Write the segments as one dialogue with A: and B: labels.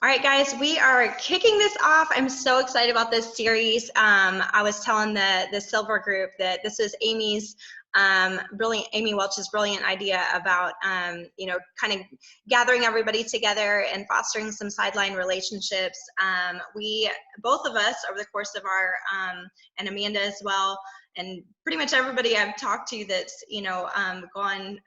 A: All right, guys, we are kicking this off. I'm so excited about this series. I was telling the Silver group that this is Amy's Amy Welch's brilliant idea about, kind of gathering everybody together and fostering some sideline relationships. Both of us, over the course of our, and Amanda as well, and pretty much everybody I've talked to that's, gone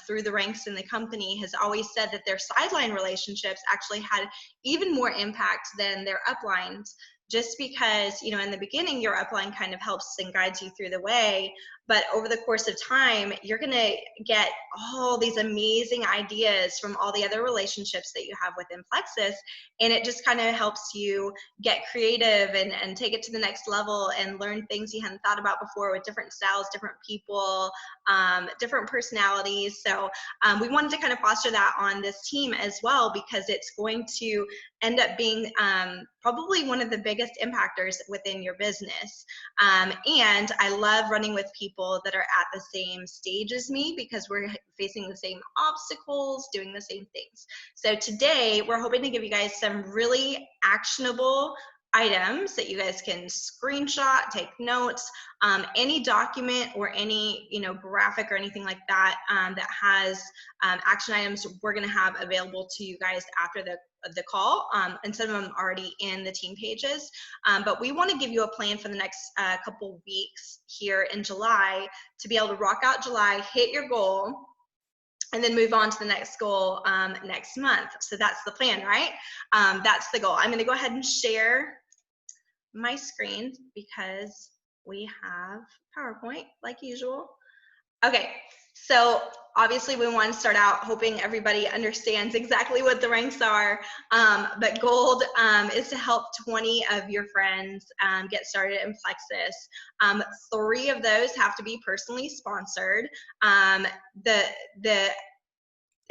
A: through the ranks in the company has always said that their sideline relationships actually had even more impact than their uplines, just because, in the beginning, your upline kind of helps and guides you through the way. But over the course of time, you're going to get all these amazing ideas from all the other relationships that you have within Plexus. And it just kind of helps you get creative and take it to the next level and learn things you hadn't thought about before with different styles, different people, different personalities. So we wanted to kind of foster that on this team as well, because it's going to end up being probably one of the biggest impactors within your business. And I love running with people that are at the same stage as me, because we're facing the same obstacles, doing the same things. So today we're hoping to give you guys some really actionable items that you guys can screenshot, take notes, any document or any graphic or anything like that that has action items we're going to have available to you guys after the call, and some of them already in the team pages. But we want to give you a plan for the next couple weeks here in July to be able to rock out July, hit your goal, and then move on to the next goal next month. So that's the plan, right? That's the goal. I'm going to go ahead and share my screen because we have PowerPoint like usual. Okay, so obviously we want to start out hoping everybody understands exactly what the ranks are, but gold is to help 20 of your friends get started in Plexus. 3 of those have to be personally sponsored.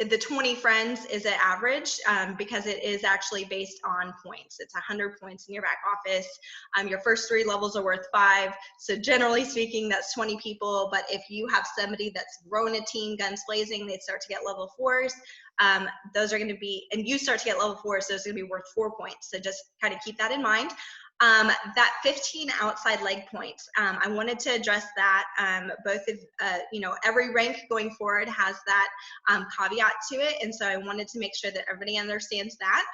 A: The 20 friends is an average because it is actually based on points. It's 100 points in your back office. Your first 3 levels are worth 5. So generally speaking, that's 20 people. But if you have somebody that's grown a team, guns blazing, they start to get level 4s. Those are going to be, and you start to get level 4s, so it's going to be worth 4 points. So just kind of keep that in mind. That 15 outside leg points, I wanted to address that. Both of, every rank going forward has that caveat to it. And so I wanted to make sure that everybody understands that.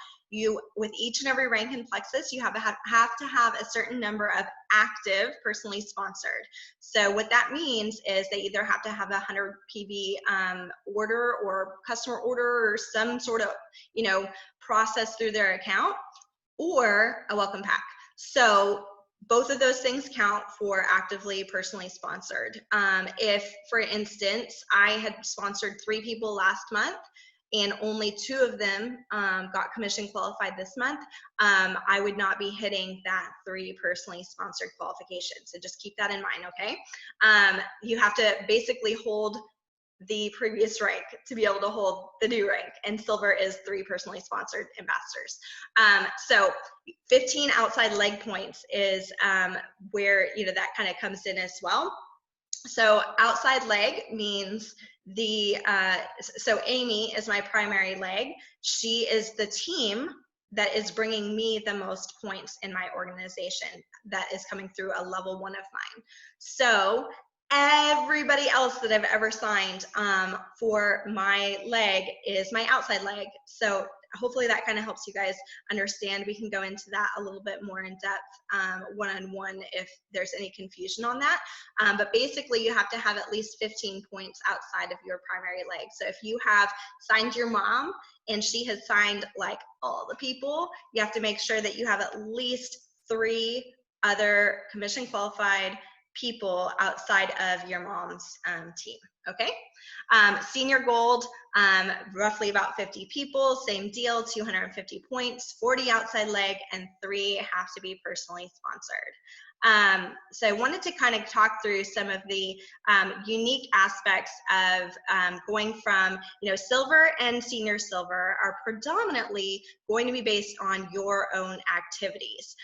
A: With each and every rank in Plexus, you have to have a certain number of active personally sponsored. So what that means is they either have to have a 100 PV order or customer order or some sort of, process through their account, or a welcome pack. So both of those things count for actively personally sponsored. If, for instance, I had sponsored 3 people last month and only 2 of them got commission qualified this month, I would not be hitting that 3 personally sponsored qualifications. So just keep that in mind, okay? You have to basically hold the previous rank to be able to hold the new rank, and silver is 3 personally sponsored ambassadors. So 15 outside leg points is where that kind of comes in as well. So outside leg means so Amy is my primary leg. She is the team that is bringing me the most points in my organization that is coming through a level 1 of mine. So everybody else that I've ever signed for my leg is my outside leg. So hopefully that kind of helps you guys understand. We can go into that a little bit more in depth one-on-one if there's any confusion on that. But basically you have to have at least 15 points outside of your primary leg. So if you have signed your mom and she has signed like all the people, you have to make sure that you have at least 3 other commission qualified people outside of your mom's team, okay? Senior gold, roughly about 50 people, same deal, 250 points, 40 outside leg, and 3 have to be personally sponsored. So I wanted to kind of talk through some of the unique aspects of going from, silver and senior silver are predominantly going to be based on your own activities.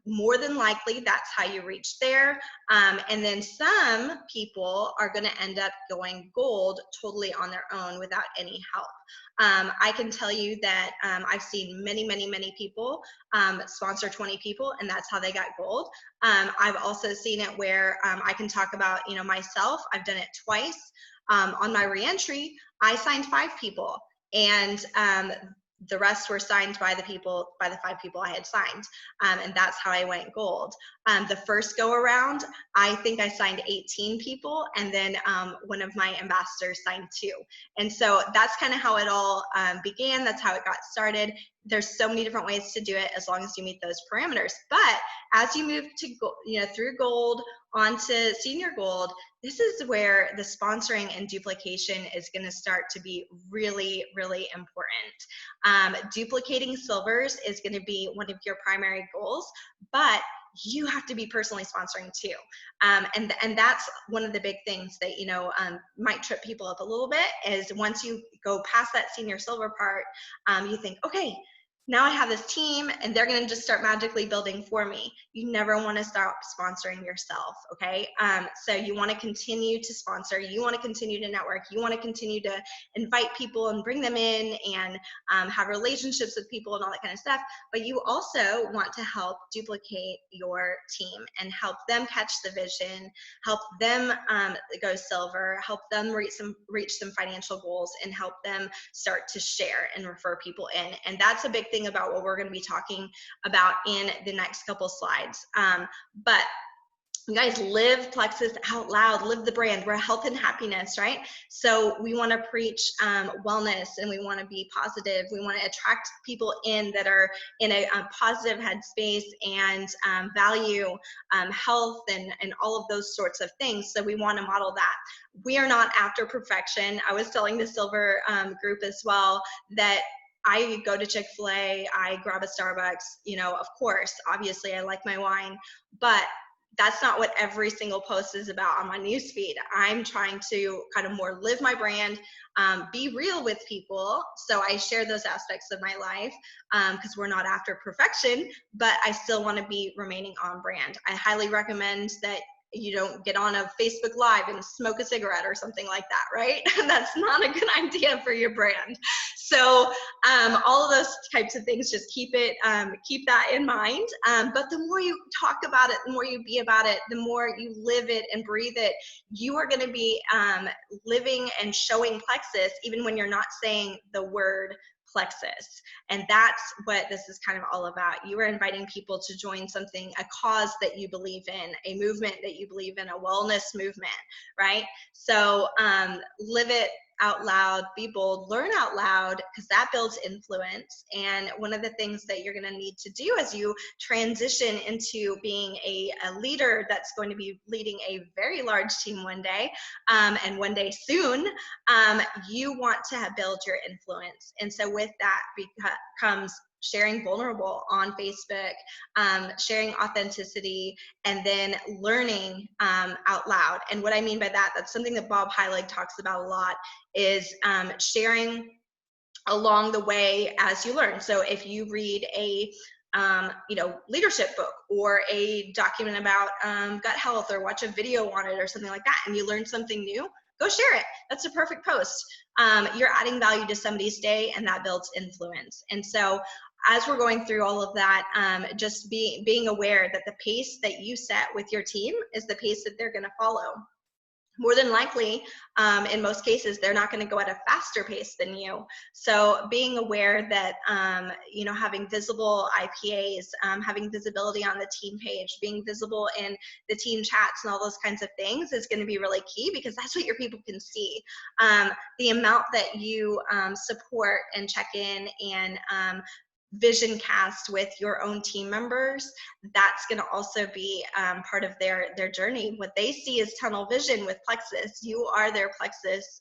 A: More than likely, that's how you reach there. And then some people are going to end up going gold totally on their own without any help. I can tell you that I've seen many people sponsor 20 people, and that's how they got gold. I've also seen it where I can talk about, you know, myself. I've done it twice. On my reentry, I signed 5 people, and the rest were signed by the 5 people I had signed, and that's how I went gold. The first go around, I think I signed 18 people, and then one of my ambassadors signed 2. And so that's kind of how it all began. That's how it got started. There's so many different ways to do it as long as you meet those parameters. But as you move to, you know, through gold onto senior gold, this is where the sponsoring and duplication is going to start to be really important. Duplicating silvers is going to be one of your primary goals, but you have to be personally sponsoring too. And that's one of the big things that, you know, might trip people up a little bit, is once you go past that senior silver part, you think, okay, now I have this team and they're going to just start magically building for me. You never want to stop sponsoring yourself, okay? So you want to continue to sponsor, you want to continue to network, you want to continue to invite people and bring them in and have relationships with people and all that kind of stuff. But you also want to help duplicate your team and help them catch the vision, help them go silver, help them reach some financial goals, and help them start to share and refer people in. And that's a big thing about what we're going to be talking about in the next couple slides. But you guys, live Plexus out loud, live the brand. We're health and happiness, right? So we want to preach wellness, and we want to be positive. We want to attract people in that are in a positive headspace and value health and all of those sorts of things. So we want to model that. We are not after perfection. I was telling the silver group as well that I go to Chick-fil-A, I grab a Starbucks, you know, of course, obviously I like my wine, but that's not what every single post is about on my newsfeed. I'm trying to kind of more live my brand, be real with people. So I share those aspects of my life because we're not after perfection, but I still want to be remaining on brand. I highly recommend that you don't get on a Facebook Live and smoke a cigarette or something like that, right? That's not a good idea for your brand. So all of those types of things, just keep that in mind. But the more you talk about it, the more you be about it, the more you live it and breathe it, you are going to be living and showing Plexus even when you're not saying the word Plexus. And that's what this is kind of all about. You are inviting people to join something, a cause that you believe in, a movement that you believe in, a wellness movement, right? So live it out loud, be bold, learn out loud, because that builds influence. And one of the things that you're going to need to do as you transition into being a leader that's going to be leading a very large team one day, and one day soon, you want to build your influence. And so with that comes sharing vulnerable on Facebook, sharing authenticity, and then learning out loud. And what I mean by that, that's something that Bob Heilig talks about a lot, is sharing along the way as you learn. So if you read a leadership book or a document about gut health, or watch a video on it or something like that, and you learn something new, go share it. That's a perfect post. You're adding value to somebody's day, and that builds influence. And so as we're going through all of that, just being aware that the pace that you set with your team is the pace that they're going to follow. More than likely, in most cases, they're not going to go at a faster pace than you. So being aware that, having visible IPAs, having visibility on the team page, being visible in the team chats and all those kinds of things is going to be really key, because that's what your people can see. The amount that you support and check in and vision cast with your own team members, that's going to also be part of their journey. What they see is tunnel vision with Plexus. You are their Plexus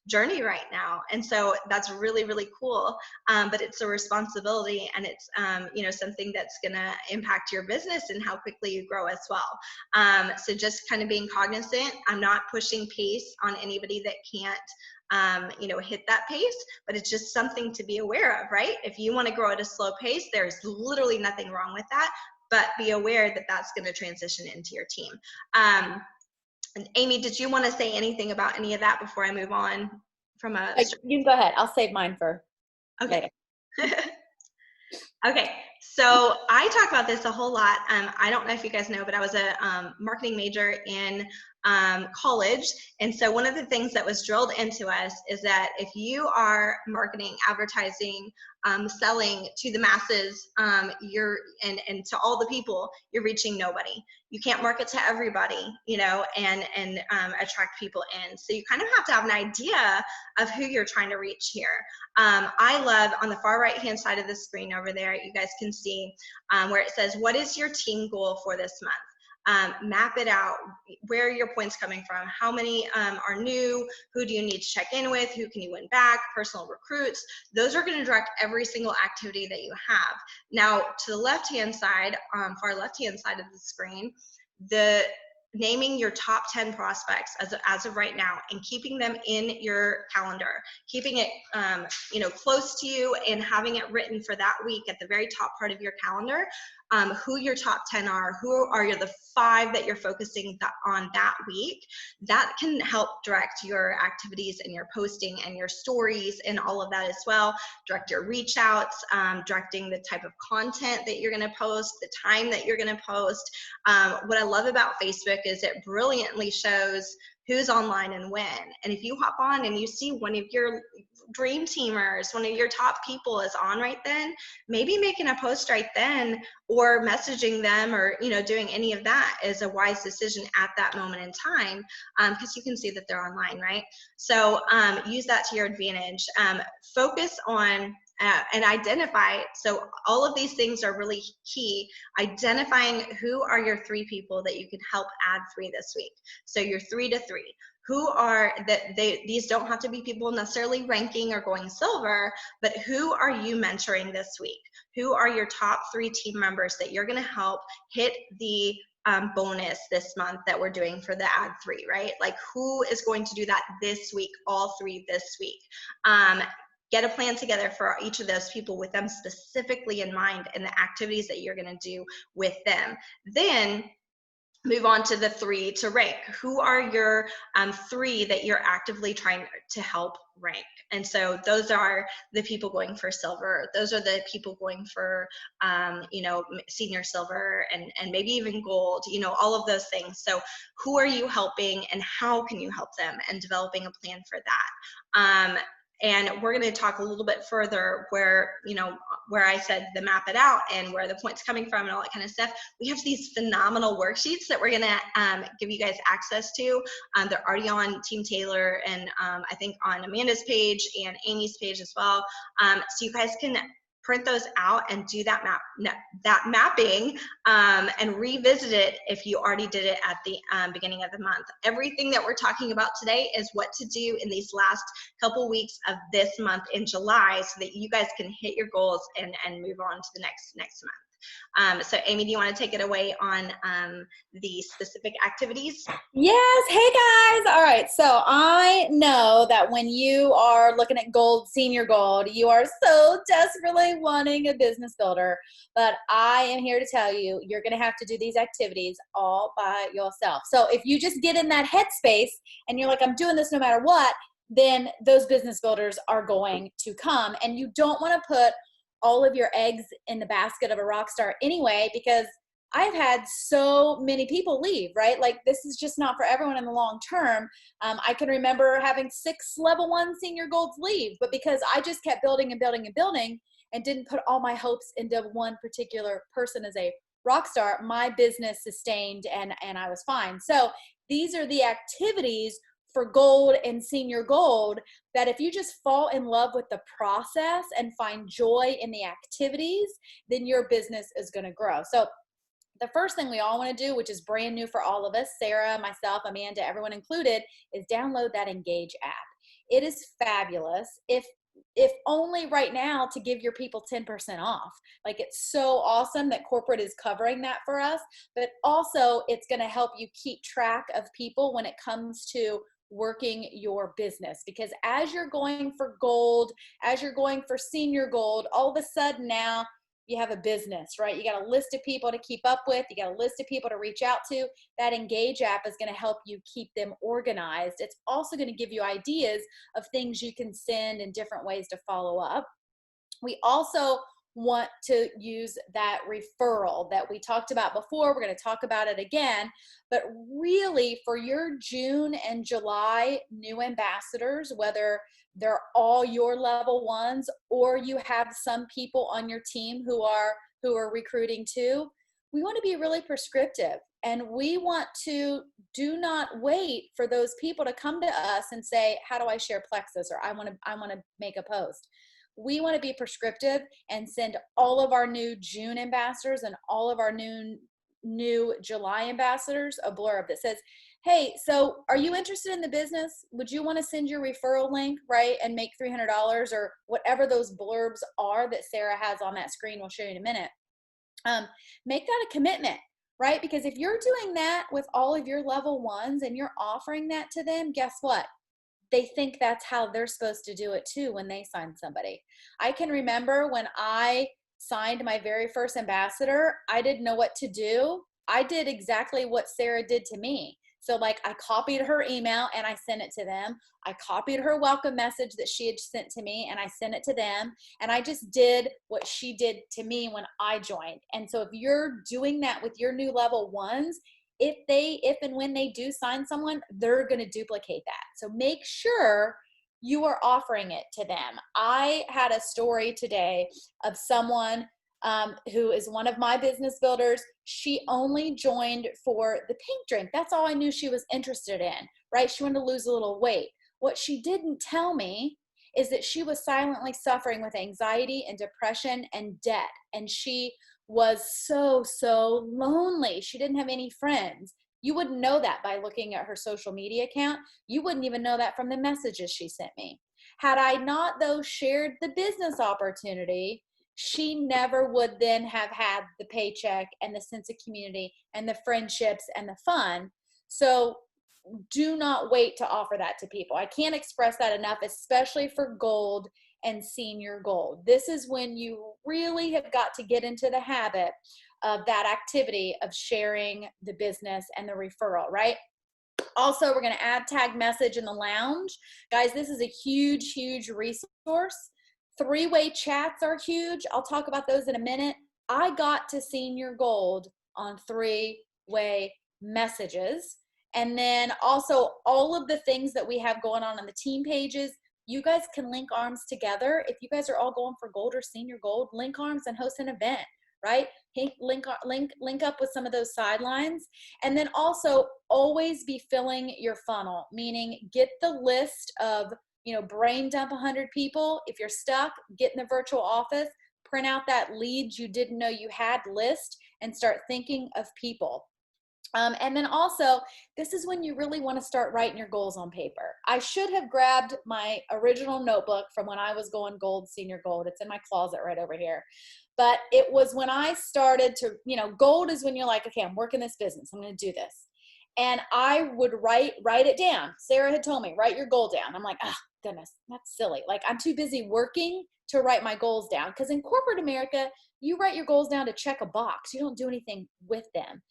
A: journey right now, and so that's really cool. But it's a responsibility, and it's something that's going to impact your business and how quickly you grow as well. So just kind of being cognizant. I'm not pushing pace on anybody that can't hit that pace, but it's just something to be aware of, right? If you want to grow at a slow pace, there's literally nothing wrong with that, but be aware that that's going to transition into your team. And Amy, did you want to say anything about any of that before I move on from a
B: You can go ahead. I'll save mine for
A: okay.
B: later.
A: Okay, so I talk about this a whole lot. I don't know if you guys know, but I was a marketing major in college. And so one of the things that was drilled into us is that if you are marketing, advertising, selling to the masses, and to all the people, you're reaching nobody. You can't market to everybody, you know, and attract people in. So you kind of have to have an idea of who you're trying to reach here. I love on the far right hand side of the screen over there, you guys can see where it says, what is your team goal for this month? Map it out. Where are your points coming from? How many are new? Who do you need to check in with? Who can you win back? Personal recruits. Those are going to direct every single activity that you have. Now, to the left-hand side, far left-hand side of the screen, the naming your top 10 prospects as of right now and keeping them in your calendar, keeping it close to you and having it written for that week at the very top part of your calendar, who your top 10 are, who are the 5 that you're focusing on that week. That can help direct your activities and your posting and your stories and all of that as well. Direct your reach outs, directing the type of content that you're going to post, the time that you're going to post. What I love about Facebook is it brilliantly shows who's online and when. And if you hop on and you see one of your dream teamers, one of your top people is on right then, maybe making a post right then or messaging them or doing any of that is a wise decision at that moment in time, because you can see that they're online, right? So use that to your advantage. Focus on and identify. So all of these things are really key. Identifying who are your 3 people that you can help add 3 this week. So your 3 to 3. Who are that? These don't have to be people necessarily ranking or going silver, but who are you mentoring this week? Who are your top 3 team members that you're going to help hit the bonus this month that we're doing for the Add 3, right? Like who is going to do that this week, all 3 this week? Get a plan together for each of those people with them specifically in mind and the activities that you're going to do with them. Then move on to the 3 to rank. Who are your 3 that you're actively trying to help rank? And so those are the people going for silver. Those are the people going for, senior silver and maybe even gold, all of those things. So who are you helping and how can you help them, and developing a plan for that. And we're going to talk a little bit further where I said the map it out and where the point's coming from and all that kind of stuff. We have these phenomenal worksheets that we're going to give you guys access to. They're already on Team Taylor and I think on Amanda's page and Amy's page as well. So you guys can print those out and do that mapping and revisit it if you already did it at the beginning of the month. Everything that we're talking about today is what to do in these last couple weeks of this month in July so that you guys can hit your goals and move on to the next month. So Amy, do you want to take it away on the specific activities?
B: Yes. Hey guys. All right. So I know that when you are looking at gold, senior gold, you are so desperately wanting a business builder, but I am here to tell you, you're going to have to do these activities all by yourself. So if you just get in that headspace and you're like, I'm doing this no matter what, then those business builders are going to come, and you don't want to put all of your eggs in the basket of a rock star anyway, because I've had so many people leave, right? Like this is just not for everyone in the long term. I can remember having 6 level 1 senior golds leave, but because I just kept building and building and building and didn't put all my hopes into one particular person as a rock star, my business sustained and I was fine. So these are the activities for gold and senior gold that if you just fall in love with the process and find joy in the activities, then your business is going to grow. So the first thing we all want to do, which is brand new for all of us, Sarah, myself, Amanda, everyone included, is download that Engage app. It is fabulous. If only right now to give your people 10% off. Like it's so awesome that corporate is covering that for us, but also it's going to help you keep track of people when it comes to working your business, because as you're going for gold, as you're going for senior gold, all of a sudden now you have a business, right? You got a list of people to keep up with. You got a list of people to reach out to. That Engage app is going to help you keep them organized. It's also going to give you ideas of things you can send and different ways to follow up. We also want to use that referral that we talked about before. We're going to talk about it again, but really for your June and July new ambassadors, whether they're all your level ones or you have some people on your team who are recruiting too, we want to be really prescriptive, and we want to do not wait for those people to come to us and say, how do I share Plexus, or I want to make a post. We want to be prescriptive and send all of our new June ambassadors and all of our new July ambassadors a blurb that says, hey, so are you interested in the business? Would you want to send your referral link, right, and make $300, or whatever those blurbs are that Sarah has on that screen. We'll show you in a minute. Make that a commitment, right? Because if you're doing that with all of your level ones and you're offering that to them, guess what? They think that's how they're supposed to do it too when they sign somebody. I can remember when I signed my very first ambassador, I didn't know what to do. I did exactly what Sarah did to me. So like I copied her email and I sent it to them. I copied her welcome message that she had sent to me and I sent it to them. And I just did what she did to me when I joined. And so if you're doing that with your new level ones, if and when they do sign someone, they're going to duplicate that. So make sure you are offering it to them. I had a story today of someone who is one of my business builders. She only joined for the pink drink. That's all I knew she was interested in, right? She wanted to lose a little weight. What she didn't tell me is that she was silently suffering with anxiety and depression and debt. And she was so lonely. She didn't have any friends. You wouldn't know that by looking at her social media account. You wouldn't even know that from the messages she sent me. Had I not, though, shared the business opportunity, she never would then have had the paycheck and the sense of community and the friendships and the fun. So do not wait to offer that to people. I can't express that enough, especially for gold and senior gold. This is when you really have got to get into the habit of that activity of sharing the business and the referral, right? Also, we're going to add tag message in the lounge. Guys, this is a huge resource. Three-way chats are huge. I'll talk about those in a minute. I got to senior gold on three-way messages. And then also all of the things that we have going on the team pages, you guys can link arms together. If you guys are all going for gold or senior gold, link arms and host an event, right? Link up with some of those sidelines. And then also always be filling your funnel, meaning get the list of, brain dump 100 people. If you're stuck, get in the virtual office, print out that leads you didn't know you had list and start thinking of people. And then also, this is when you really want to start writing your goals on paper. I should have grabbed my original notebook from when I was going gold, senior gold. It's in my closet right over here. But it was when I started to, gold is when you're like, okay, I'm working this business. I'm going to do this. And I would write it down. Sarah had told me, write your goal down. I'm like, oh, goodness, that's silly. Like, I'm too busy working to write my goals down. Because in corporate America, you write your goals down to check a box. You don't do anything with them.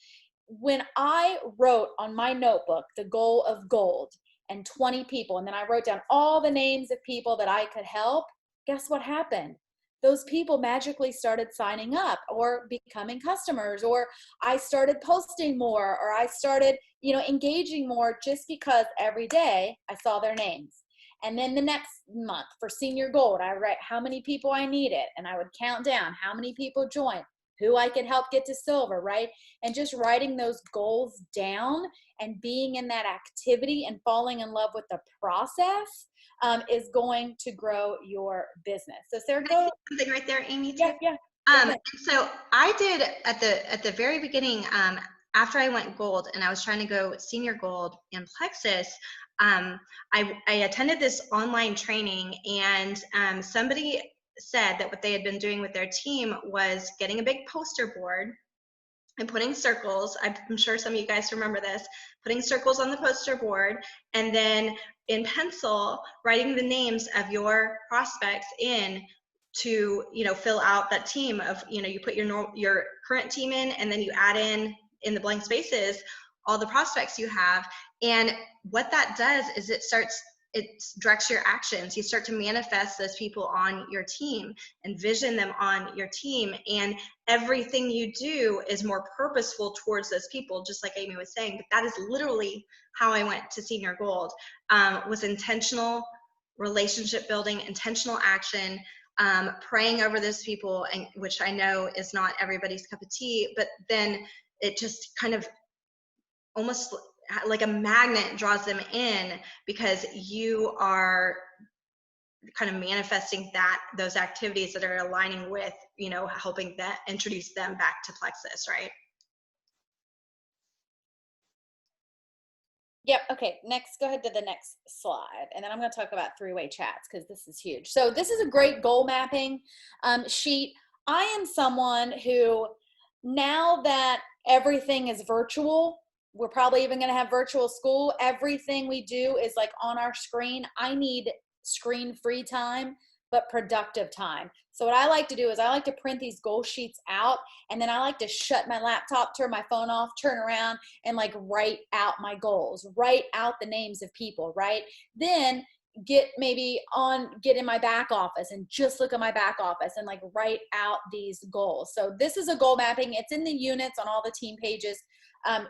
B: When I wrote on my notebook the goal of gold and 20 people, and then I wrote down all the names of people that I could help, guess what happened? Those people magically started signing up or becoming customers, or I started posting more, or I started, engaging more just because every day I saw their names. And then the next month for senior gold, I write how many people I needed, and I would count down how many people joined, who I could help get to silver, right? And just writing those goals down and being in that activity and falling in love with the process is going to grow your business. So Sarah, go.
A: Something right there, Amy, too?
B: Yeah.
A: So I did at the very beginning, after I went gold and I was trying to go senior gold in Plexus, I attended this online training, and somebody said that what they had been doing with their team was getting a big poster board and putting circles. I'm sure some of you guys remember this, putting circles on the poster board, and then in pencil writing the names of your prospects in to, fill out that team of, you put your current team in, and then you add in the blank spaces all the prospects you have. And what that does is it directs your actions. You start to manifest those people on your team, envision them on your team, and everything you do is more purposeful towards those people, just like Amy was saying. But that is literally how I went to Senior Gold, was intentional relationship building, intentional action, praying over those people, and which I know is not everybody's cup of tea, but then it just kind of almost like a magnet draws them in, because you are kind of manifesting those activities that are aligning with, helping that introduce them back to Plexus, right?
B: Yep. Okay. Next, go ahead to the next slide. And then I'm going to talk about three-way chats because this is huge. So this is a great goal mapping sheet. I am someone who, now that everything is virtual, we're probably even going to have virtual school. Everything we do is like on our screen. I need screen-free time, but productive time. So what I like to do is I like to print these goal sheets out, and then I like to shut my laptop, turn my phone off, turn around, and like write out my goals, write out the names of people, right? Then get in my back office and just look at my back office and like write out these goals. So this is a goal mapping. It's in the units on all the team pages.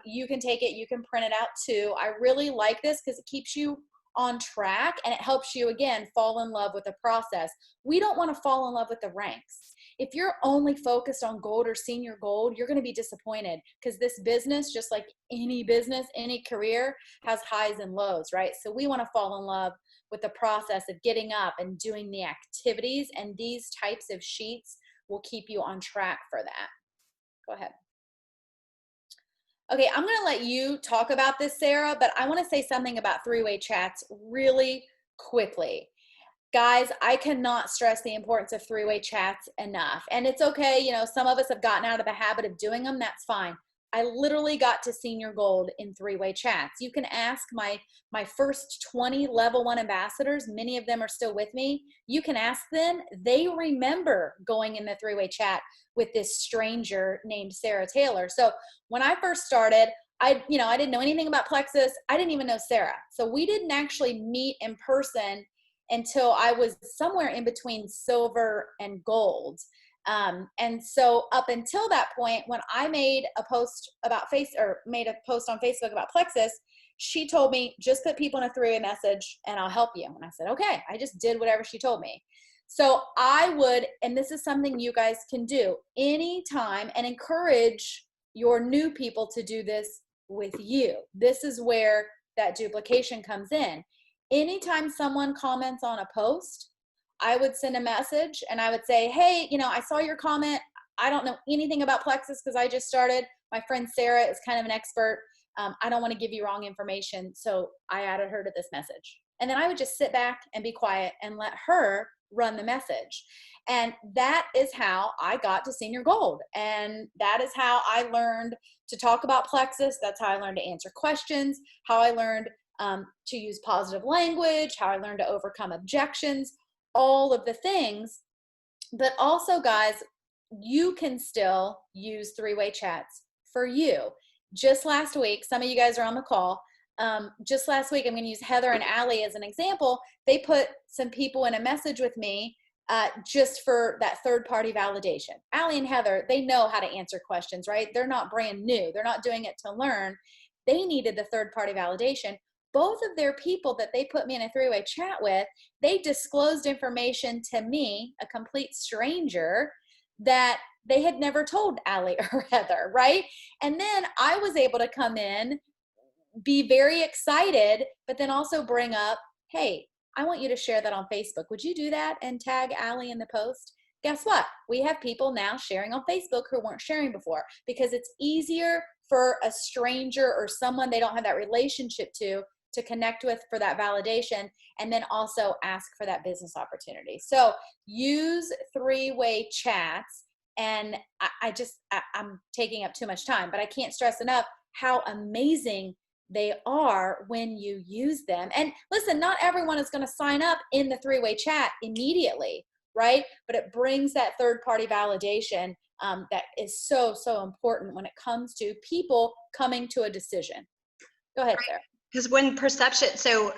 B: You can take it, you can print it out too. I really like this because it keeps you on track, and it helps you, again, fall in love with the process. We don't want to fall in love with the ranks. If you're only focused on gold or senior gold, you're going to be disappointed, because this business, just like any business, any career, has highs and lows, right? So we want to fall in love with the process of getting up and doing the activities, and these types of sheets will keep you on track for that. Go ahead. Okay, I'm going to let you talk about this, Sarah, but I want to say something about three-way chats really quickly. Guys, I cannot stress the importance of three-way chats enough. And it's okay, some of us have gotten out of the habit of doing them. That's fine. I literally got to senior gold in three-way chats. You can ask my first 20 level 1 ambassadors. Many of them are still with me. You can ask them. They remember going in the three-way chat with this stranger named Sarah Taylor. So when I first started, I didn't know anything about Plexus. I didn't even know Sarah. So we didn't actually meet in person until I was somewhere in between silver and gold. And so up until that point, when I made a post on Facebook about Plexus, she told me, just put people in a three-way message and I'll help you. And I said, okay. I just did whatever she told me. So I would, and this is something you guys can do anytime, and encourage your new people to do this with you. This is where that duplication comes in. Anytime someone comments on a post, I would send a message and I would say, hey, I saw your comment. I don't know anything about Plexus because I just started. My friend Sarah is kind of an expert. I don't want to give you wrong information. So I added her to this message. And then I would just sit back and be quiet and let her run the message. And that is how I got to senior gold. And that is how I learned to talk about Plexus. That's how I learned to answer questions, how I learned to use positive language, how I learned to overcome objections, all of the things. But also, guys, you can still use three-way chats for you. Just last week, some of you guys are on the call. Just last week, I'm going to use Heather and Allie as an example. They put some people in a message with me just for that third-party validation. Allie and Heather, they know how to answer questions, right? They're not brand new. They're not doing it to learn. They needed the third-party validation. Both of their people that they put me in a three-way chat with, they disclosed information to me, a complete stranger, that they had never told Allie or Heather, right? And then I was able to come in, be very excited, but then also bring up, hey, I want you to share that on Facebook. Would you do that and tag Allie in the post? Guess what? We have people now sharing on Facebook who weren't sharing before, because it's easier for a stranger or someone they don't have that relationship to connect with for that validation, and then also ask for that business opportunity. So use three-way chats. And I'm taking up too much time, but I can't stress enough how amazing they are when you use them. And listen, not everyone is going to sign up in the three-way chat immediately. right? But it brings that third party validation that is so, so important when it comes to people coming to a decision. Go ahead, Sarah.
A: Because when perception, so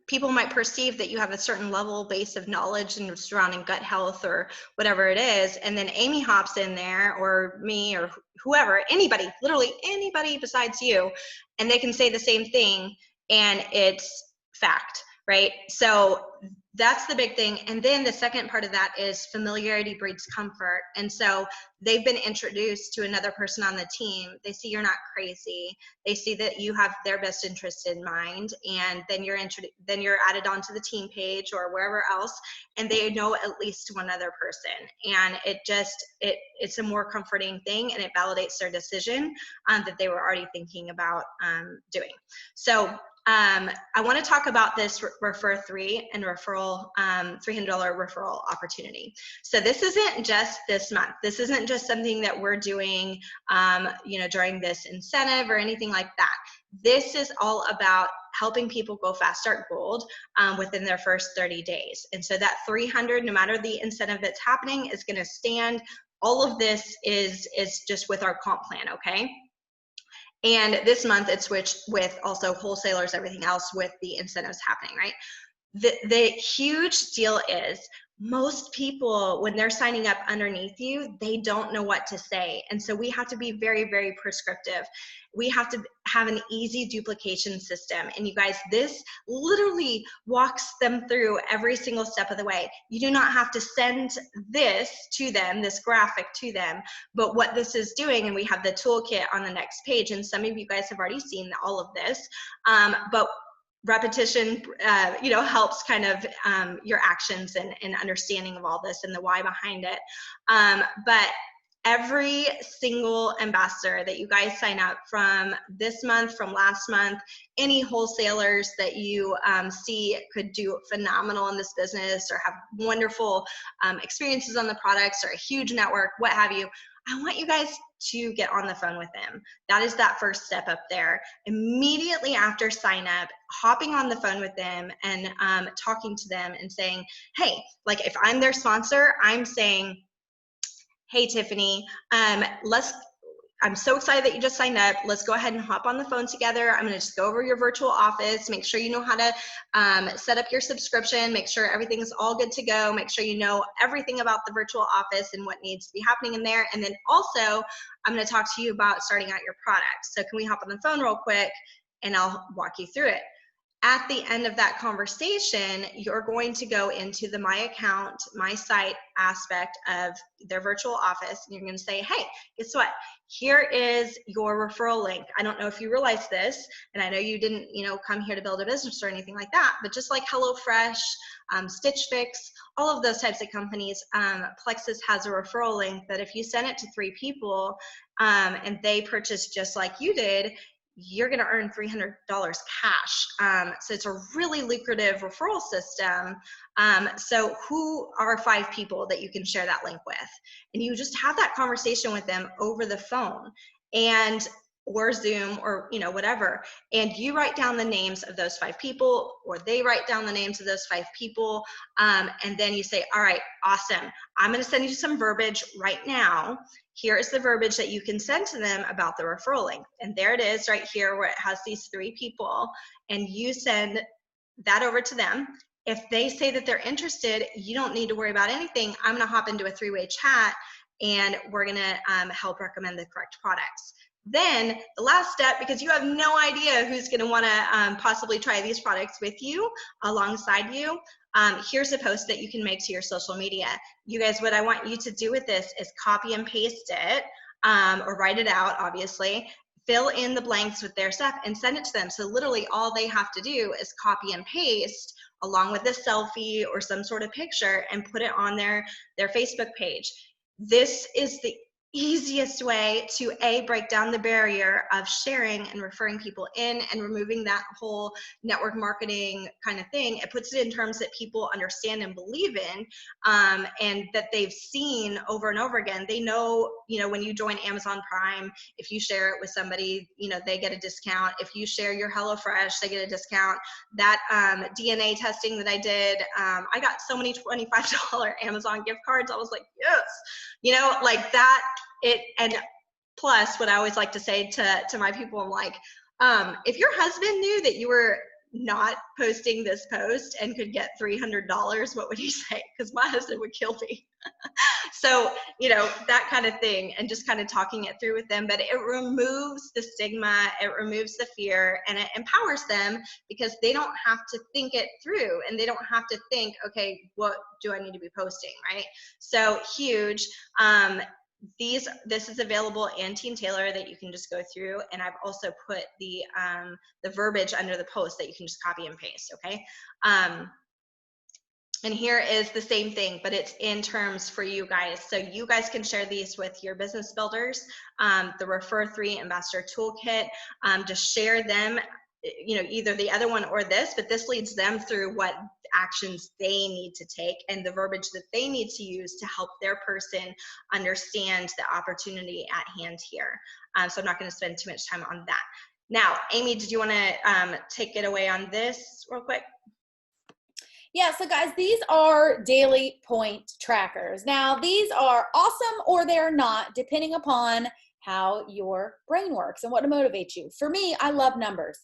A: people might perceive that you have a certain level base of knowledge and surrounding gut health or whatever it is, and then Amy hops in there, or me, or whoever, anybody, literally anybody besides you, and they can say the same thing, and it's fact, right? So that's the big thing. And then the second part of that is familiarity breeds comfort. And so they've been introduced to another person on the team. They see you're not crazy. They see that you have their best interest in mind, and then you're added onto the team page or wherever else, and they know at least one other person. And it's a more comforting thing, and it validates their decision that they were already thinking about doing. So I want to talk about this Refer 3 and referral, $300 referral opportunity. So this isn't just this month. This isn't just something that we're doing, during this incentive or anything like that. This is all about helping people go fast start gold within their first 30 days. And so that 300, no matter the incentive that's happening, is going to stand. All of this is just with our comp plan, okay? And this month it's switched with also wholesalers, everything else with the incentives happening, right? The huge deal is most people, when they're signing up underneath you, they don't know what to say. And so we have to be very, very prescriptive. We have to have an easy duplication system. And you guys, this literally walks them through every single step of the way. You do not have to send this to them, this graphic to them, but what this is doing, and we have the toolkit on the next page, and some of you guys have already seen all of this, but repetition, helps kind of your actions and understanding of all this and the why behind it. But every single ambassador that you guys sign up from this month, from last month, any wholesalers that you see could do phenomenal in this business or have wonderful experiences on the products or a huge network, what have you, I want you guys to get on the phone with them. That is that first step up there. Immediately after sign up, hopping on the phone with them and talking to them and saying, hey, like if I'm their sponsor, I'm saying, hey, Tiffany, I'm so excited that you just signed up. Let's go ahead and hop on the phone together. I'm going to just go over your virtual office, make sure you know how to set up your subscription, make sure everything's all good to go, make sure you know everything about the virtual office and what needs to be happening in there. And then also, I'm going to talk to you about starting out your products. So can we hop on the phone real quick and I'll walk you through it. At the end of that conversation, you're going to go into the My Account, My Site aspect of their virtual office, and you're going to say, hey, guess what? Here is your referral link. I don't know if you realize this, and I know you didn't, come here to build a business or anything like that, but just like HelloFresh, Stitch Fix, all of those types of companies, Plexus has a referral link that if you send it to 3 people and they purchase just like you did, you're going to earn $300 cash. So it's a really lucrative referral system. So who are 5 people that you can share that link with? And you just have that conversation with them over the phone or Zoom or whatever, and you write down the names of those 5 people, or they write down the names of those 5 people, and then you say, all right, awesome, I'm going to send you some verbiage right now. Here is the verbiage that you can send to them about the referral link. And there it is right here where it has these 3 people, and you send that over to them. If they say that they're interested, you don't need to worry about anything. I'm going to hop into a 3-way chat and we're going to help recommend the correct products. Then the last step, because you have no idea who's going to want to possibly try these products with you, alongside you, here's a post that you can make to your social media. You guys, what I want you to do with this is copy and paste it, or write it out, obviously, fill in the blanks with their stuff and send it to them. So literally all they have to do is copy and paste along with a selfie or some sort of picture and put it on their Facebook page. This is the easiest way to break down the barrier of sharing and referring people in and removing that whole network marketing kind of thing. It puts it in terms that people understand and believe in, and that they've seen over and over again. They know, when you join Amazon Prime, if you share it with somebody, they get a discount. If you share your HelloFresh, they get a discount. That DNA testing that I did, I got so many $25 Amazon gift cards. I was like, yes, like that. And plus, what I always like to say to my people, I'm like, if your husband knew that you were not posting this post and could get $300, what would he say? Because my husband would kill me. So, that kind of thing, and just kind of talking it through with them. But it removes the stigma, it removes the fear, and it empowers them, because they don't have to think it through, and they don't have to think, okay, what do I need to be posting, right? So huge. This is available in Team Taylor that you can just go through, and I've also put the verbiage under the post that you can just copy and paste. Okay. And here is the same thing, but it's in terms for you guys. So you guys can share these with your business builders, the Refer 3 Ambassador Toolkit. Just share them, either the other one or this, but this leads them through what actions they need to take and the verbiage that they need to use to help their person understand the opportunity at hand here. So I'm not going to spend too much time on that. Now, Amy, did you want to take it away on this real quick?
B: Yeah, so guys, these are daily point trackers. Now, these are awesome or they're not, depending upon how your brain works and what motivates you. For me, I love numbers.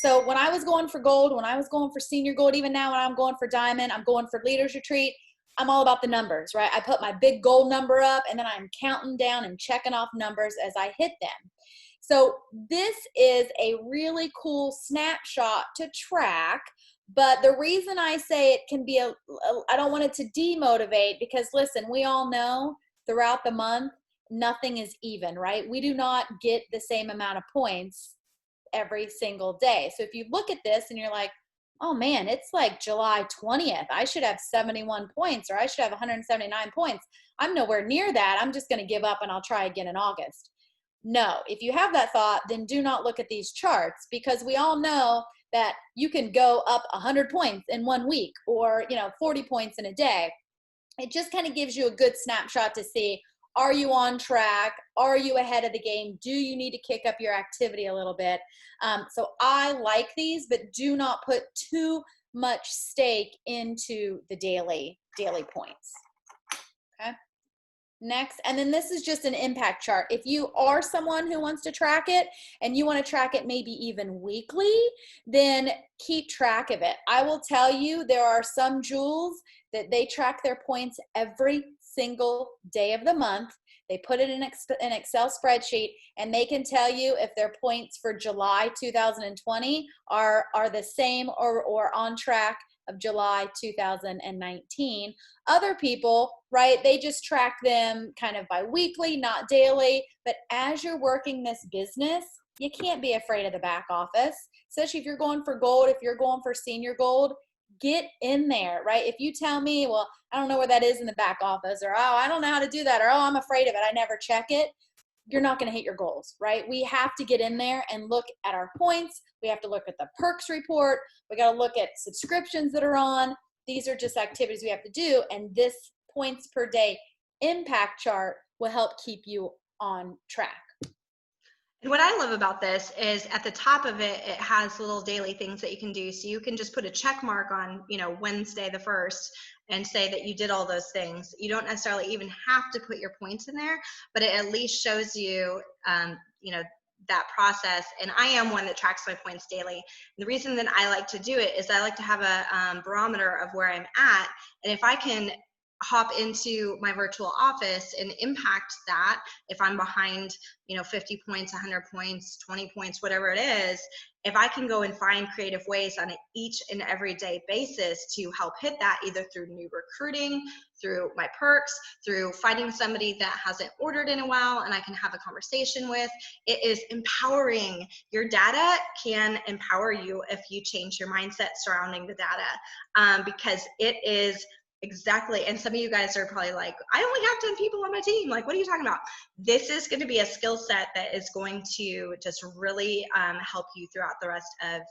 B: So when I was going for gold, when I was going for senior gold, even now when I'm going for diamond, I'm going for leaders retreat, I'm all about the numbers, right? I put my big gold number up and then I'm counting down and checking off numbers as I hit them. So this is a really cool snapshot to track. But the reason I say it can be I don't want it to demotivate, because listen, we all know throughout the month, nothing is even, right? We do not get the same amount of points every single day. So if you look at this and you're like, oh man, it's like July 20th. I should have 71 points, or I should have 179 points. I'm nowhere near that. I'm just going to give up and I'll try again in August. No, if you have that thought, then do not look at these charts, because we all know that you can go up 100 points in 1 week, or 40 points in a day. It just kind of gives you a good snapshot to see, are you on track? Are you ahead of the game? Do you need to kick up your activity a little bit? So I like these, but do not put too much stake into the daily points. Okay. Next, and then this is just an impact chart. If you are someone who wants to track it and you want to track it maybe even weekly, then keep track of it. I will tell you, there are some jewels that they track their points every single day of the month. They put it in an Excel spreadsheet, and they can tell you if their points for July 2020 are the same or on track of July 2019. Other people, right, they just track them kind of bi-weekly, not daily. But as you're working this business, you can't be afraid of the back office, especially if you're going for gold, if you're going for senior gold. Get in there, right? If you tell me, well, I don't know where that is in the back office, or, oh, I don't know how to do that, or, oh, I'm afraid of it, I never check it, you're not going to hit your goals, right? We have to get in there and look at our points. We have to look at the perks report. We got to look at subscriptions that are on. These are just activities we have to do. And this points per day impact chart will help keep you on track.
A: And what I love about this is at the top of it, it has little daily things that you can do. So you can just put a check mark on, Wednesday the 1st and say that you did all those things. You don't necessarily even have to put your points in there, but it at least shows you, that process. And I am one that tracks my points daily. And the reason that I like to do it is I like to have a barometer of where I'm at. And if I can hop into my virtual office and impact that, if I'm behind 50 points, 100 points, 20 points, whatever it is, if I can go and find creative ways on an each and every day basis to help hit that, either through new recruiting, through my perks, through finding somebody that hasn't ordered in a while and I can have a conversation with, it is empowering. Your data can empower you if you change your mindset surrounding the data, because it is Exactly. And some of you guys are probably like, I only have 10 people on my team. Like, what are you talking about? This is going to be a skill set that is going to just really help you throughout the rest of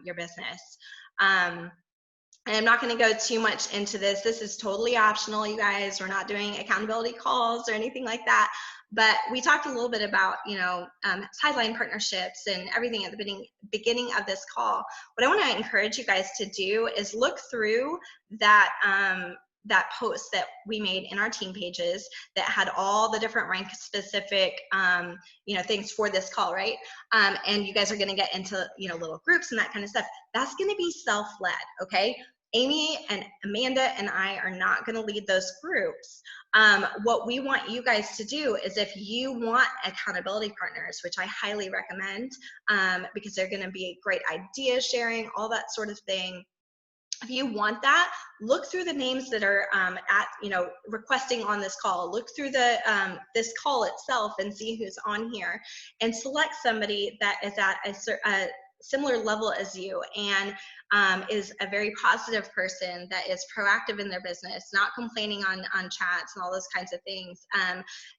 A: your business. And I'm not going to go too much into this. This is totally optional, you guys. We're not doing accountability calls or anything like that. But we talked a little bit about, sideline partnerships and everything at the beginning of this call. What I want to encourage you guys to do is look through that that post that we made in our team pages that had all the different rank specific things for this call, right? And you guys are going to get into little groups and that kind of stuff. That's going to be self-led, okay? Amy and Amanda and I are not going to lead those groups. What we want you guys to do is, if you want accountability partners, which I highly recommend, because they're going to be great idea sharing, all that sort of thing. If you want that, look through the names that are requesting on this call. Look through the this call itself and see who's on here, and select somebody that is at a similar level as you and is a very positive person, that is proactive in their business, not complaining on chats and all those kinds of things,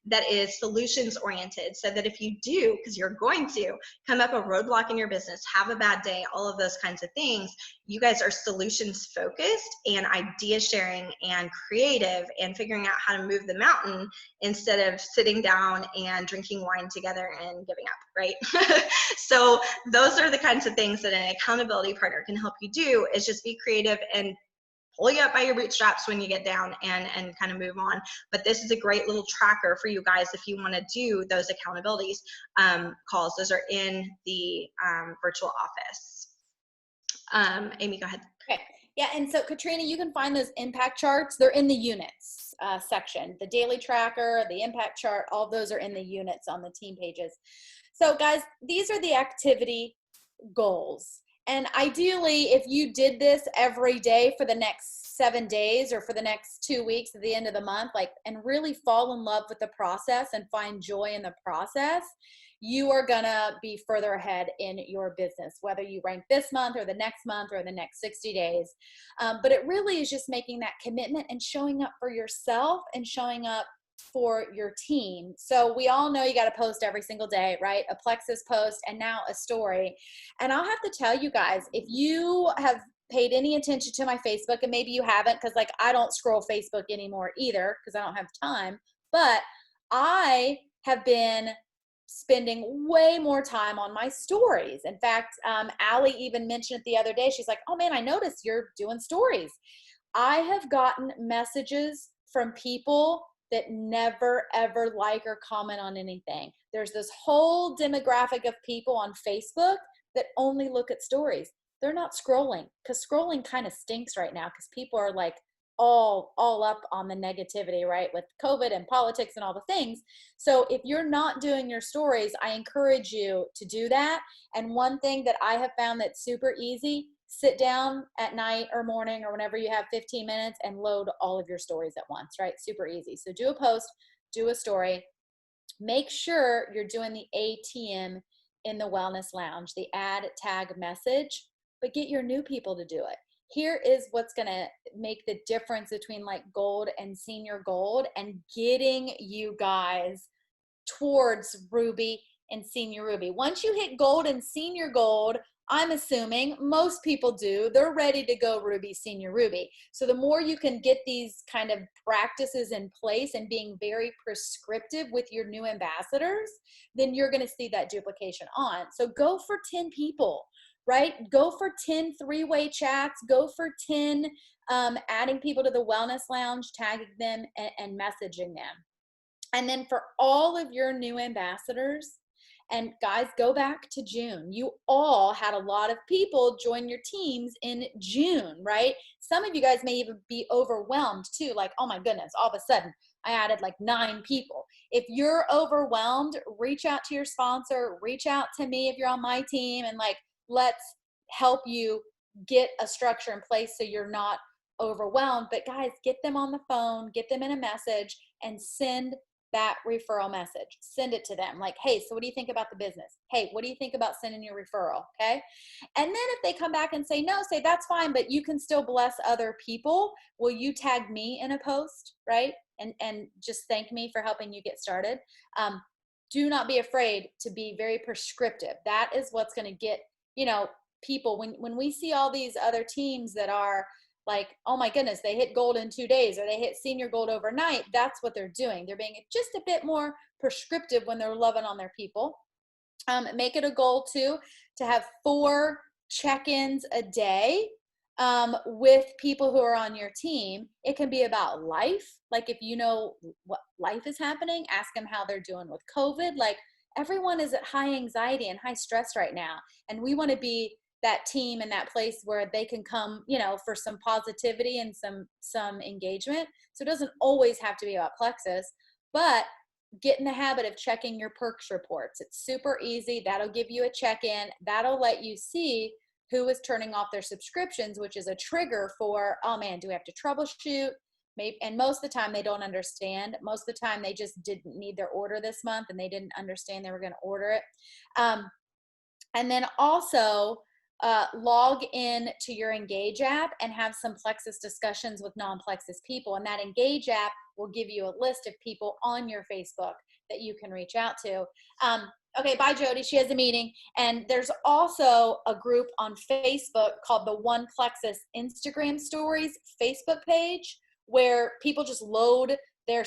A: that is solutions oriented, so that if you do, because you're going to come up a roadblock in your business, have a bad day, all of those kinds of things, you guys are solutions focused and idea sharing and creative and figuring out how to move the mountain instead of sitting down and drinking wine together and giving up, right? So those are the kinds of things that an accountability partner can help you do, is just be creative and pull you up by your bootstraps when you get down and kind of move on. But this is a great little tracker for you guys if you want to do those accountabilities calls. Those are in the virtual office. Amy, go ahead.
B: Okay. Yeah, and so Katrina, you can find those impact charts. They're in the units section. The daily tracker, the impact chart, all those are in the units on the team pages. So guys, these are the activity goals. And ideally, if you did this every day for the next 7 days or for the next 2 weeks at the end of the month, and really fall in love with the process and find joy in the process, you are gonna be further ahead in your business, whether you rank this month or the next month or the next 60 days. But it really is just making that commitment and showing up for yourself and showing up for your team. So we all know you got to post every single day, right? A Plexus post and now a story. And I'll have to tell you guys, if you have paid any attention to my Facebook, and maybe you haven't, because I don't scroll Facebook anymore either because I don't have time, but I have been spending way more time on my stories. In fact, Allie even mentioned it the other day. She's like, oh man, I noticed you're doing stories. I have gotten messages from people that never ever like or comment on anything. There's this whole demographic of people on Facebook that only look at stories. They're not scrolling, because scrolling kind of stinks right now, because people are like all up on the negativity, right? With COVID and politics and all the things. So if you're not doing your stories, I encourage you to do that. And one thing that I have found that's super easy, sit down at night or morning or whenever you have 15 minutes and load all of your stories at once, right? Super easy. So do a post, do a story. Make sure you're doing the ATM in the wellness lounge, the add tag message, but get your new people to do it. Here is what's going to make the difference between gold and senior gold and getting you guys towards Ruby and senior Ruby. Once you hit gold and senior gold, I'm assuming most people do, they're ready to go Ruby, senior Ruby. So the more you can get these kind of practices in place and being very prescriptive with your new ambassadors, then you're going to see that duplication on. So go for 10 people, right? Go for 10 three-way chats, go for 10 adding people to the wellness lounge, tagging them and messaging them. And then for all of your new ambassadors, and guys, go back to June. You all had a lot of people join your teams in June, right? Some of you guys may even be overwhelmed too, like, oh my goodness, all of a sudden I added 9 people. If you're overwhelmed, reach out to your sponsor, reach out to me if you're on my team, and let's help you get a structure in place so you're not overwhelmed. But guys, get them on the phone, get them in a message, and send that referral message. Send it to them. Like, hey, so what do you think about the business? Hey, what do you think about sending your referral? Okay. And then if they come back and say no, say that's fine, but you can still bless other people. Will you tag me in a post, right? And just thank me for helping you get started. Do not be afraid to be very prescriptive. That is what's going to get, people, when we see all these other teams that are like, oh my goodness, they hit gold in 2 days, or they hit senior gold overnight. That's what they're doing. They're being just a bit more prescriptive when they're loving on their people. Make it a goal too to have 4 check-ins a day with people who are on your team. It can be about life. Like if you know what life is happening, ask them how they're doing with COVID. Like everyone is at high anxiety and high stress right now. And we want to be that team and that place where they can come, for some positivity and some engagement. So it doesn't always have to be about Plexus, but get in the habit of checking your perks reports. It's super easy. That'll give you a check-in. That'll let you see who is turning off their subscriptions, which is a trigger for, oh man, do we have to troubleshoot? Maybe, and most of the time they don't understand. Most of the time they just didn't need their order this month and they didn't understand they were going to order it. And then also log in to your Engage app and have some Plexus discussions with non-Plexus people. And that Engage app will give you a list of people on your Facebook that you can reach out to. Okay, bye Jody, she has a meeting. And there's also a group on Facebook called the One Plexus Instagram Stories Facebook page, where people just load their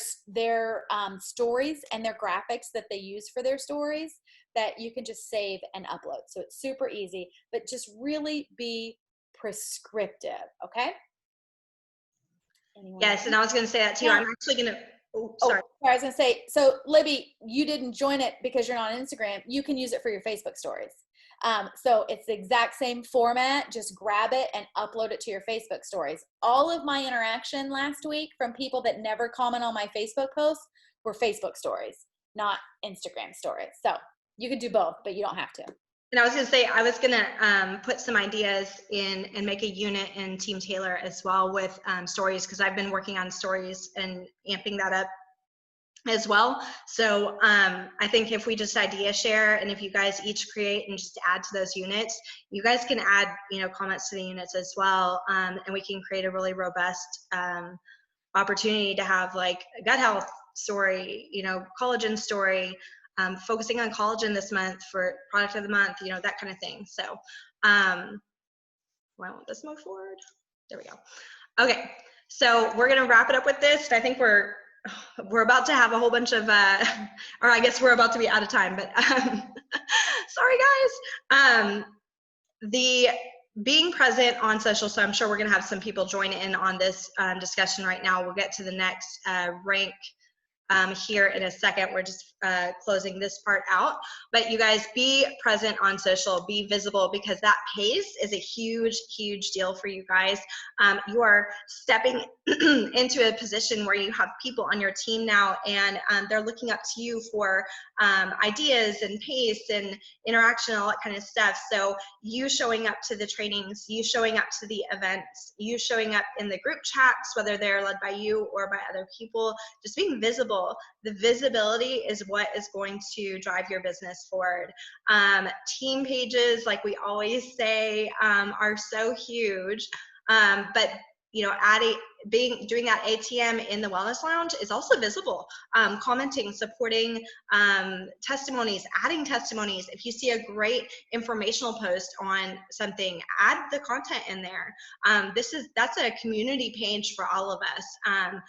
B: stories and their graphics that they use for their stories that you can just save and upload. So it's super easy, but just really be prescriptive, okay?
A: Anyone yes, else? And I was going to say that too. Yeah. I'm actually going to, sorry.
B: I was going to say, so Libby, you didn't join it because you're not on Instagram. You can use it for your Facebook stories. So it's the exact same format. Just grab it and upload it to your Facebook stories. All of my interaction last week from people that never comment on my Facebook posts were Facebook stories, not Instagram stories. So you can do both, but you don't have to.
A: And I was going to say, I was going to put some ideas in and make a unit in Team Taylor as well with stories, because I've been working on stories and amping that up as well. So I think if we just idea share, and if you guys each create and just add to those units, you guys can add, comments to the units as well. And we can create a really robust opportunity to have like a gut health story, collagen story, focusing on collagen this month for product of the month, that kind of thing. So why won't this move forward? There we go. Okay, so we're gonna wrap it up with this. I think we're about to have a whole bunch of, or I guess we're about to be out of time, but sorry guys. The being present on social, so I'm sure we're gonna have some people join in on this discussion right now. We'll get to the next rank here in a second. We're just closing this part out, but you guys be present on social, be visible, because that pace is a huge deal for you guys. You are stepping into a position where you have people on your team now, and they're looking up to you for ideas and pace and interaction, all that kind of stuff. So you showing up to the trainings, you showing up to the events, you showing up in the group chats, whether they're led by you or by other people, just being visible. The visibility is what is going to drive your business forward. Team pages, like we always say, are so huge, but doing that ATM in the Wellness Lounge is also visible. Commenting, supporting testimonies, adding testimonies. If you see a great informational post on something, add the content in there. That's a community page for all of us.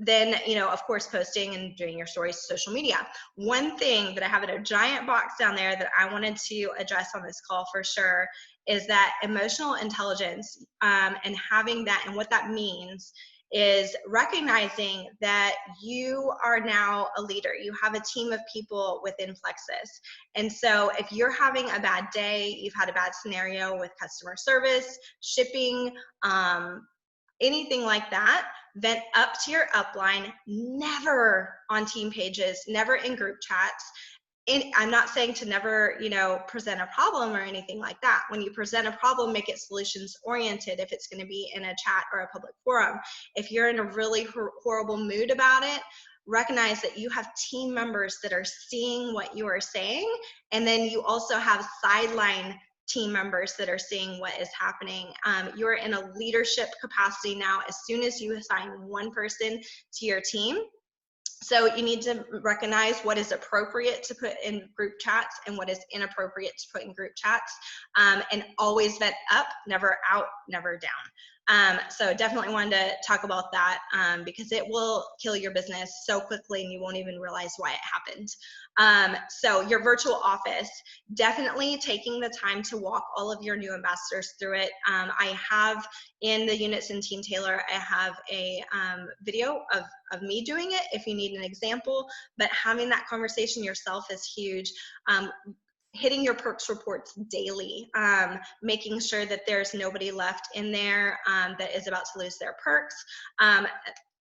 A: Then, of course, posting and doing your stories to social media. One thing that I have in a giant box down there that I wanted to address on this call for sure is that emotional intelligence, and having that, and what that means is recognizing that you are now a leader. You have a team of people within Plexus. And so if you're having a bad day, you've had a bad scenario with customer service, shipping, anything like that, vent up to your upline, never on team pages, never in group chats. I'm not saying to never, present a problem or anything like that. When you present a problem, make it solutions oriented if it's going to be in a chat or a public forum. If you're in a really horrible mood about it, recognize that you have team members that are seeing what you are saying, and then you also have sideline team members that are seeing what is happening. You're in a leadership capacity now as soon as you assign one person to your team. So you need to recognize what is appropriate to put in group chats and what is inappropriate to put in group chats, and always vet up, never out, never down. So definitely wanted to talk about that, because it will kill your business so quickly and you won't even realize why it happened. So your virtual office, definitely taking the time to walk all of your new ambassadors through it. I have in the Units in Team Tailor, I have a video of me doing it if you need an example, but having that conversation yourself is huge. Hitting your perks reports daily, making sure that there's nobody left in there that is about to lose their perks.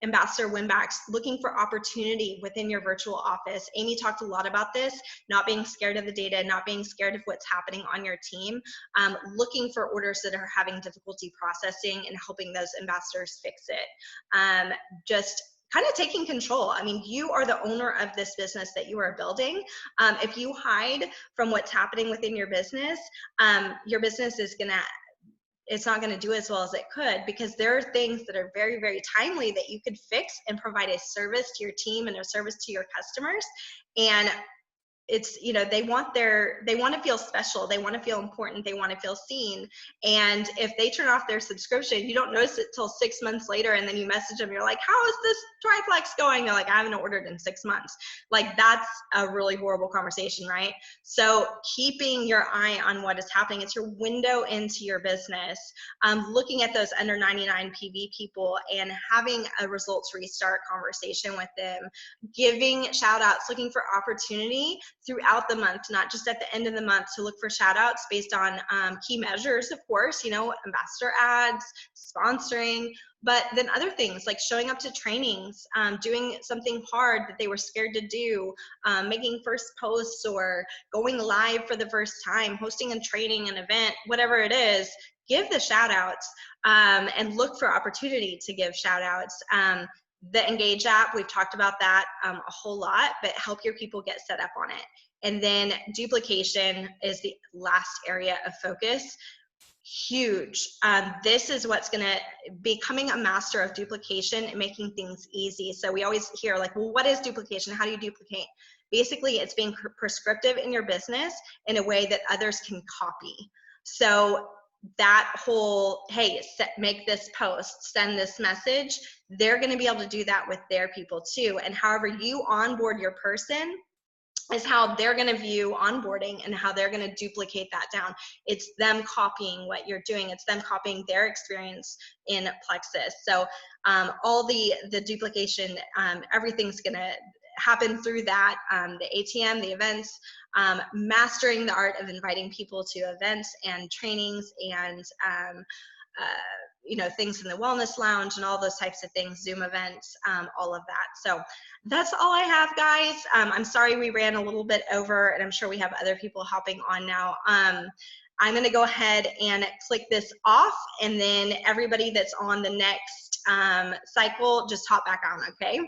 A: Ambassador win-backs, looking for opportunity within your virtual office. Amy talked a lot about this, not being scared of the data, not being scared of what's happening on your team, looking for orders that are having difficulty processing and helping those ambassadors fix it. Just kind of taking control. I mean, you are the owner of this business that you are building. If you hide from what's happening within your business is it's not going to do as well as it could, because there are things that are very, very timely that you could fix and provide a service to your team and a service to your customers. And it's, you know, they want to feel special, they want to feel important, they want to feel seen. And if they turn off their subscription, you don't notice it till 6 months later, and then you message them, you're like, how is this Triflex going? They're like, I haven't ordered in 6 months. Like, that's a really horrible conversation, right? So keeping your eye on what is happening, it's your window into your business. Looking at those under 99 PV people and having a results restart conversation with them, giving shout outs, looking for opportunity throughout the month, not just at the end of the month, to look for shout outs based on key measures, of course, you know, ambassador ads, sponsoring, but then other things like showing up to trainings, doing something hard that they were scared to do, making first posts or going live for the first time, hosting a training, an event, whatever it is, give the shout outs, and look for opportunity to give shout outs. The Engage app, we've talked about that a whole lot, but help your people get set up on it. And then duplication is the last area of focus. Huge. This is what's going to becoming a master of duplication and making things easy. So we always hear like, well, what is duplication? How do you duplicate? Basically, it's being prescriptive in your business in a way that others can copy. So that whole, hey, make this post, send this message, they're going to be able to do that with their people too. And however you onboard your person is how they're going to view onboarding and how they're going to duplicate that down. It's them copying what you're doing. It's them copying their experience in Plexus. So all the duplication, everything's going to happen through that, the ATM, the events, mastering the art of inviting people to events and trainings and you know, things in the wellness lounge and all those types of things, Zoom events, all of that. So that's all I have, guys. I'm sorry we ran a little bit over, and I'm sure we have other people hopping on now. I'm going to go ahead and click this off, and then everybody that's on the next cycle, just hop back on, okay?